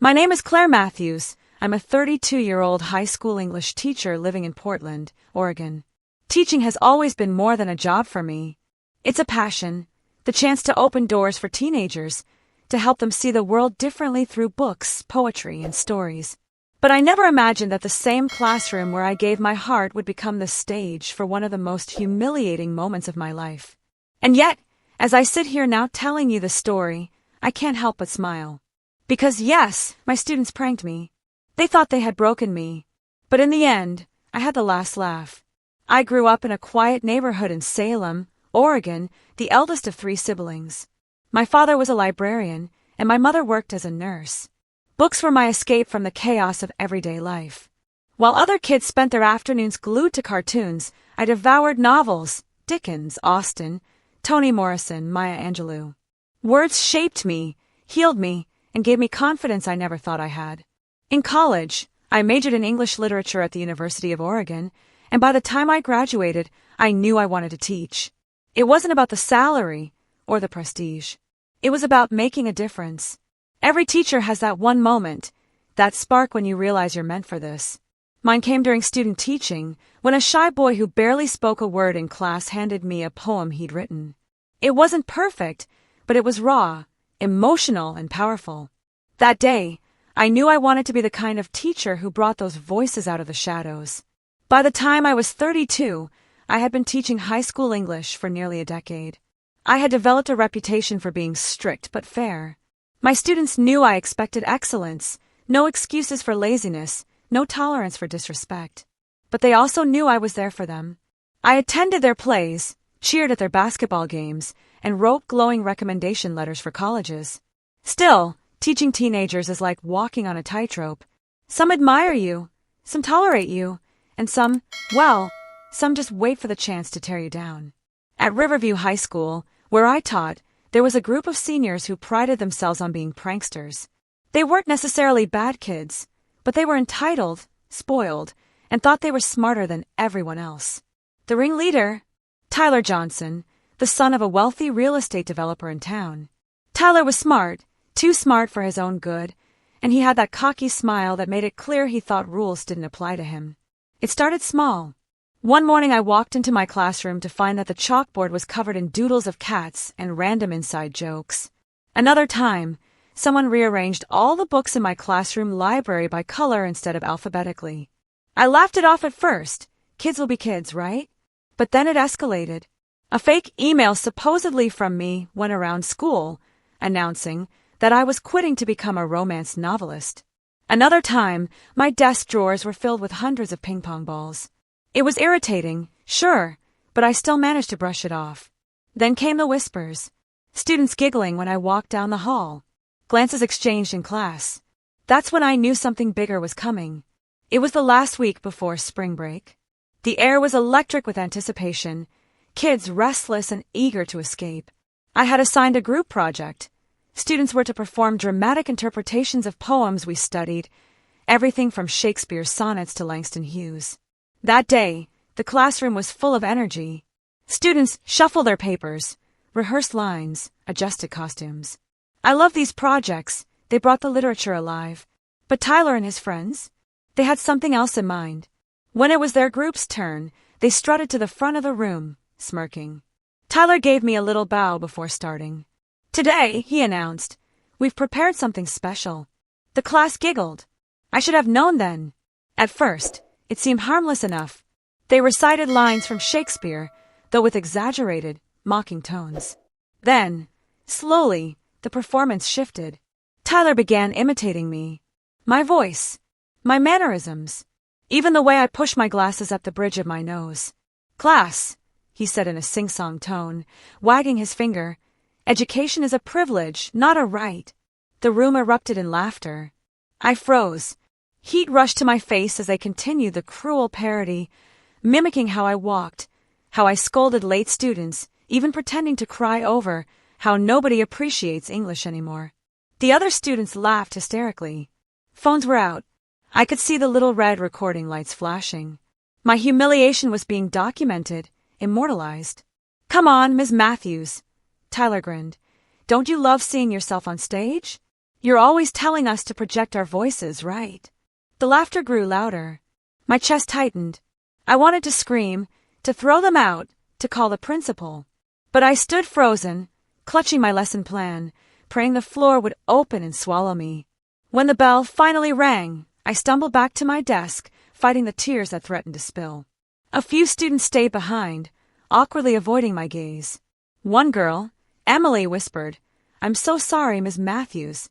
My name is Claire Matthews. I'm a 32-year-old high school English teacher living in Portland, Oregon. Teaching has always been more than a job for me. It's a passion, the chance to open doors for teenagers, to help them see the world differently through books, poetry, and stories. But I never imagined that the same classroom where I gave my heart would become the stage for one of the most humiliating moments of my life. And yet, as I sit here now telling you the story, I can't help but smile. Because yes, my students pranked me. They thought they had broken me. But in the end, I had the last laugh. I grew up in a quiet neighborhood in Salem, Oregon, the eldest of 3 siblings. My father was a librarian, and my mother worked as a nurse. Books were my escape from the chaos of everyday life. While other kids spent their afternoons glued to cartoons, I devoured novels, Dickens, Austen, Toni Morrison, Maya Angelou. Words shaped me, healed me, and gave me confidence I never thought I had. In college, I majored in English literature at the University of Oregon, and by the time I graduated, I knew I wanted to teach. It wasn't about the salary or the prestige. It was about making a difference. Every teacher has that one moment, that spark when you realize you're meant for this. Mine came during student teaching, when a shy boy who barely spoke a word in class handed me a poem he'd written. It wasn't perfect, but it was raw, emotional, and powerful. That day, I knew I wanted to be the kind of teacher who brought those voices out of the shadows. By the time I was 32, I had been teaching high school English for nearly a decade. I had developed a reputation for being strict but fair. My students knew I expected excellence, no excuses for laziness, no tolerance for disrespect. But they also knew I was there for them. I attended their plays, cheered at their basketball games, and wrote glowing recommendation letters for colleges. Still, teaching teenagers is like walking on a tightrope. Some admire you, some tolerate you, and some just wait for the chance to tear you down. At Riverview High School, where I taught, there was a group of seniors who prided themselves on being pranksters. They weren't necessarily bad kids, but they were entitled, spoiled, and thought they were smarter than everyone else. The ringleader, Tyler Johnson, the son of a wealthy real estate developer in town. Tyler was smart, too smart for his own good, and he had that cocky smile that made it clear he thought rules didn't apply to him. It started small. One morning I walked into my classroom to find that the chalkboard was covered in doodles of cats and random inside jokes. Another time, someone rearranged all the books in my classroom library by color instead of alphabetically. I laughed it off at first. Kids will be kids, right? But then it escalated. A fake email supposedly from me went around school, announcing that I was quitting to become a romance novelist. Another time, my desk drawers were filled with hundreds of ping-pong balls. It was irritating, sure, but I still managed to brush it off. Then came the whispers. Students giggling when I walked down the hall. Glances exchanged in class. That's when I knew something bigger was coming. It was the last week before spring break. The air was electric with anticipation, kids restless and eager to escape. I had assigned a group project. Students were to perform dramatic interpretations of poems we studied, everything from Shakespeare's sonnets to Langston Hughes. That day, the classroom was full of energy. Students shuffled their papers, rehearsed lines, adjusted costumes. I love these projects. They brought the literature alive. But Tyler and his friends? They had something else in mind. When it was their group's turn, they strutted to the front of the room, smirking. Tyler gave me a little bow before starting. Today, he announced, we've prepared something special. The class giggled. I should have known then. At first, it seemed harmless enough. They recited lines from Shakespeare, though with exaggerated, mocking tones. Then, slowly, the performance shifted. Tyler began imitating me. My voice, my mannerisms, even the way I pushed my glasses up the bridge of my nose. Class, he said in a sing-song tone, wagging his finger. Education is a privilege, not a right. The room erupted in laughter. I froze. Heat rushed to my face as they continued the cruel parody, mimicking how I walked, how I scolded late students, even pretending to cry over how nobody appreciates English anymore. The other students laughed hysterically. Phones were out. I could see the little red recording lights flashing. My humiliation was being documented, immortalized. Come on, Ms. Matthews. Tyler grinned. Don't you love seeing yourself on stage? You're always telling us to project our voices, right? The laughter grew louder. My chest tightened. I wanted to scream, to throw them out, to call the principal. But I stood frozen, clutching my lesson plan, praying the floor would open and swallow me. When the bell finally rang, I stumbled back to my desk, fighting the tears that threatened to spill. A few students stayed behind, awkwardly avoiding my gaze. One girl, Emily, whispered, "I'm so sorry, Ms. Matthews."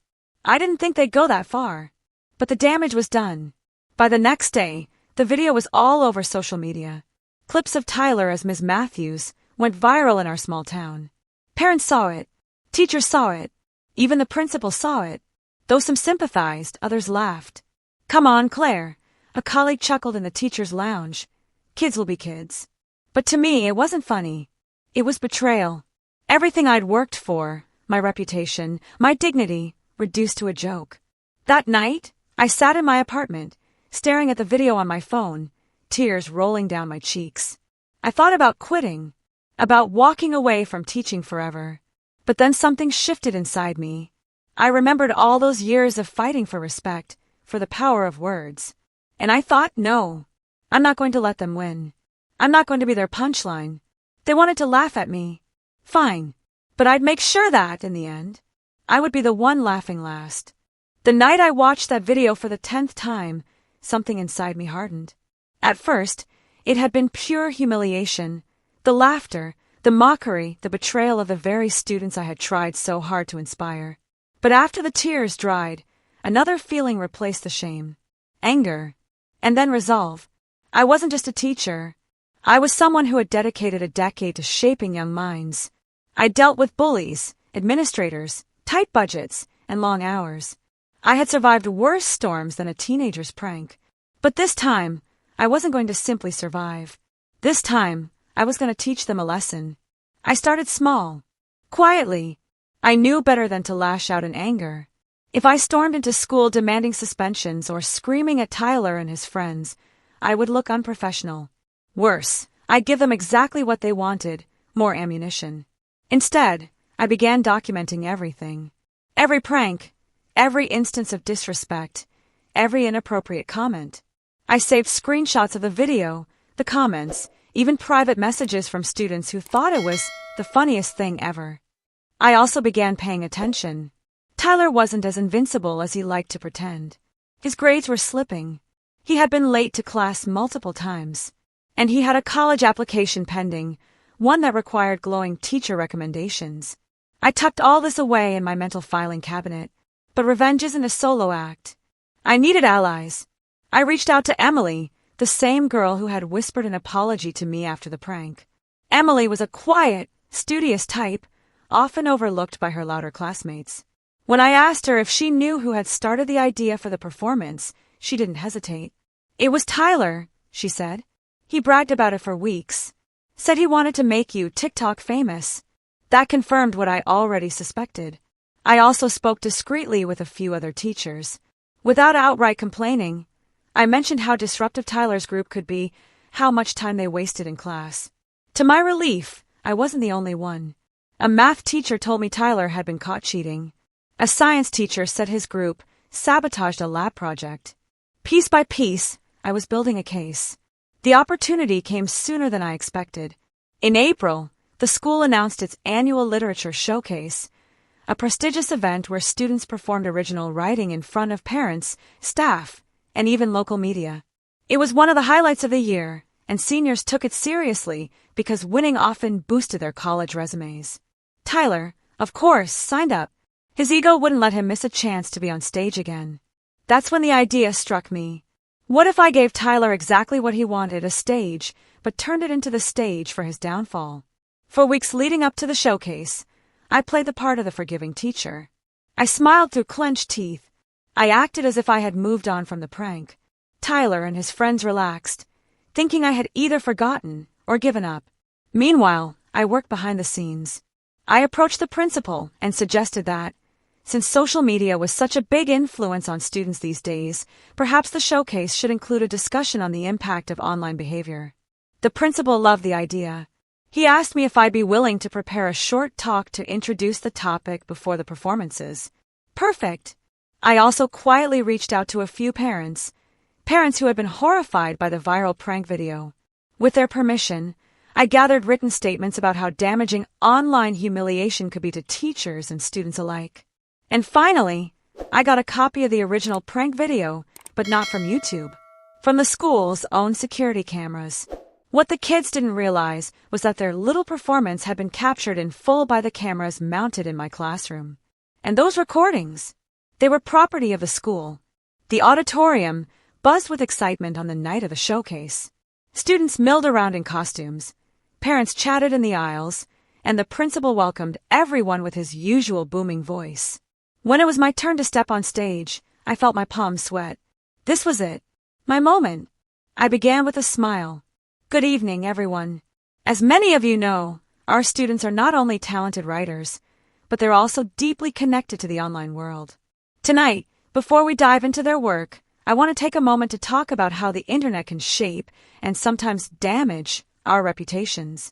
I didn't think they'd go that far. But the damage was done. By the next day, the video was all over social media. Clips of Tyler as Ms. Matthews went viral in our small town. Parents saw it. Teachers saw it. Even the principal saw it. Though some sympathized, others laughed. "Come on, Claire," a colleague chuckled in the teacher's lounge. "Kids will be kids." But to me, it wasn't funny. It was betrayal. Everything I'd worked for, my reputation, my dignity, reduced to a joke. That night, I sat in my apartment, staring at the video on my phone, tears rolling down my cheeks. I thought about quitting, about walking away from teaching forever. But then something shifted inside me. I remembered all those years of fighting for respect, for the power of words. And I thought, no, I'm not going to let them win. I'm not going to be their punchline. They wanted to laugh at me. Fine. But I'd make sure that, in the end, I would be the one laughing last. The night I watched that video for the 10th time, something inside me hardened. At first, it had been pure humiliation. The laughter, the mockery, the betrayal of the very students I had tried so hard to inspire. But after the tears dried, another feeling replaced the shame. Anger. And then resolve. I wasn't just a teacher. I was someone who had dedicated a decade to shaping young minds. I dealt with bullies, administrators, tight budgets, and long hours. I had survived worse storms than a teenager's prank. But this time, I wasn't going to simply survive. This time, I was going to teach them a lesson. I started small. Quietly. I knew better than to lash out in anger. If I stormed into school demanding suspensions or screaming at Tyler and his friends, I would look unprofessional. Worse, I'd give them exactly what they wanted, more ammunition. Instead, I began documenting everything. Every prank, every instance of disrespect, every inappropriate comment. I saved screenshots of the video, the comments, even private messages from students who thought it was the funniest thing ever. I also began paying attention. Tyler wasn't as invincible as he liked to pretend. His grades were slipping. He had been late to class multiple times. And he had a college application pending, one that required glowing teacher recommendations. I tucked all this away in my mental filing cabinet. But revenge isn't a solo act. I needed allies. I reached out to Emily, the same girl who had whispered an apology to me after the prank. Emily was a quiet, studious type, often overlooked by her louder classmates. When I asked her if she knew who had started the idea for the performance, she didn't hesitate. "It was Tyler," she said. "He bragged about it for weeks. Said he wanted to make you TikTok famous." That confirmed what I already suspected. I also spoke discreetly with a few other teachers. Without outright complaining, I mentioned how disruptive Tyler's group could be, how much time they wasted in class. To my relief, I wasn't the only one. A math teacher told me Tyler had been caught cheating. A science teacher said his group sabotaged a lab project. Piece by piece, I was building a case. The opportunity came sooner than I expected. In April, the school announced its annual literature showcase, a prestigious event where students performed original writing in front of parents, staff, and even local media. It was one of the highlights of the year, and seniors took it seriously because winning often boosted their college resumes. Tyler, of course, signed up. His ego wouldn't let him miss a chance to be on stage again. That's when the idea struck me. What if I gave Tyler exactly what he wanted, a stage, but turned it into the stage for his downfall? For weeks leading up to the showcase, I played the part of the forgiving teacher. I smiled through clenched teeth. I acted as if I had moved on from the prank. Tyler and his friends relaxed, thinking I had either forgotten or given up. Meanwhile, I worked behind the scenes. I approached the principal and suggested that, since social media was such a big influence on students these days, perhaps the showcase should include a discussion on the impact of online behavior. The principal loved the idea. He asked me if I'd be willing to prepare a short talk to introduce the topic before the performances. Perfect, I also quietly reached out to a few parents who had been horrified by the viral prank video. With their permission, I gathered written statements about how damaging online humiliation could be to teachers and students alike. And finally, I got a copy of the original prank video, but not from YouTube, from the school's own security cameras. What the kids didn't realize was that their little performance had been captured in full by the cameras mounted in my classroom. And those recordings, they were property of the school. The auditorium buzzed with excitement on the night of the showcase. Students milled around in costumes, parents chatted in the aisles, and the principal welcomed everyone with his usual booming voice. When it was my turn to step on stage, I felt my palms sweat. This was it, my moment. I began with a smile. Good evening, everyone. As many of you know, our students are not only talented writers, but they're also deeply connected to the online world. Tonight, before we dive into their work, I want to take a moment to talk about how the internet can shape and sometimes damage our reputations.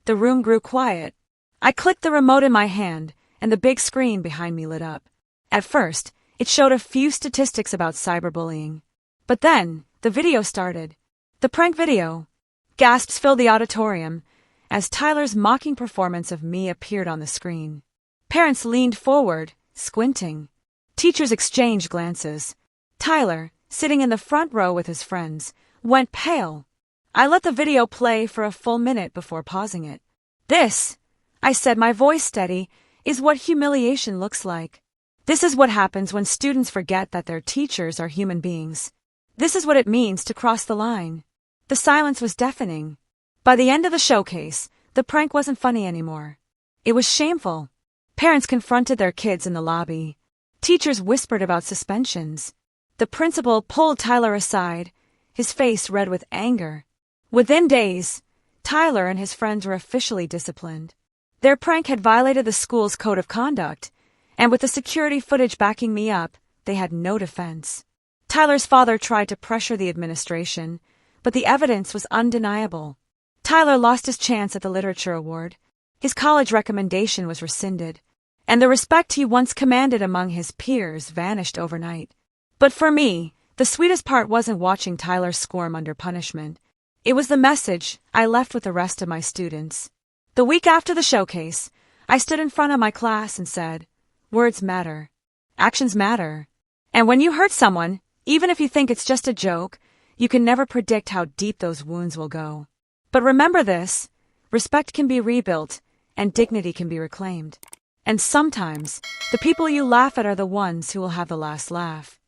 The room grew quiet. I clicked the remote in my hand, and the big screen behind me lit up. At first, it showed a few statistics about cyberbullying. But then, the video started. The prank video. Gasps filled the auditorium as Tyler's mocking performance of me appeared on the screen. Parents leaned forward, squinting. Teachers exchanged glances. Tyler, sitting in the front row with his friends, went pale. I let the video play for a full minute before pausing it. This, I said, my voice steady, is what humiliation looks like. This is what happens when students forget that their teachers are human beings. This is what it means to cross the line. The silence was deafening. By the end of the showcase, the prank wasn't funny anymore. It was shameful. Parents confronted their kids in the lobby. Teachers whispered about suspensions. The principal pulled Tyler aside, his face red with anger. Within days, Tyler and his friends were officially disciplined. Their prank had violated the school's code of conduct, and with the security footage backing me up, they had no defense. Tyler's father tried to pressure the administration, but the evidence was undeniable. Tyler lost his chance at the literature award. His college recommendation was rescinded, and the respect he once commanded among his peers vanished overnight. But for me, the sweetest part wasn't watching Tyler squirm under punishment. It was the message I left with the rest of my students. The week after the showcase, I stood in front of my class and said, "Words matter. Actions matter. And when you hurt someone, even if you think it's just a joke, you can never predict how deep those wounds will go. But remember this, respect can be rebuilt, and dignity can be reclaimed. And sometimes, the people you laugh at are the ones who will have the last laugh."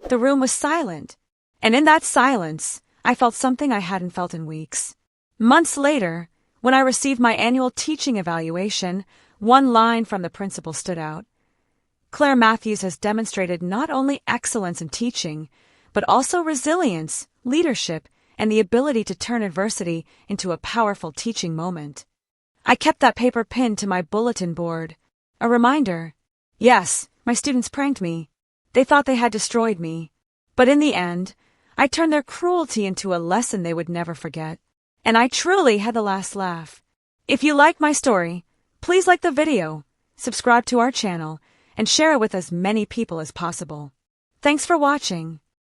The room was silent, and in that silence, I felt something I hadn't felt in weeks. Months later, when I received my annual teaching evaluation, one line from the principal stood out. "Claire Matthews has demonstrated not only excellence in teaching, but also resilience, leadership, and the ability to turn adversity into a powerful teaching moment." I kept that paper pinned to my bulletin board. A reminder. Yes, my students pranked me. They thought they had destroyed me. But in the end, I turned their cruelty into a lesson they would never forget. And I truly had the last laugh. If you like my story, please like the video, subscribe to our channel, and share it with as many people as possible. Thanks for watching.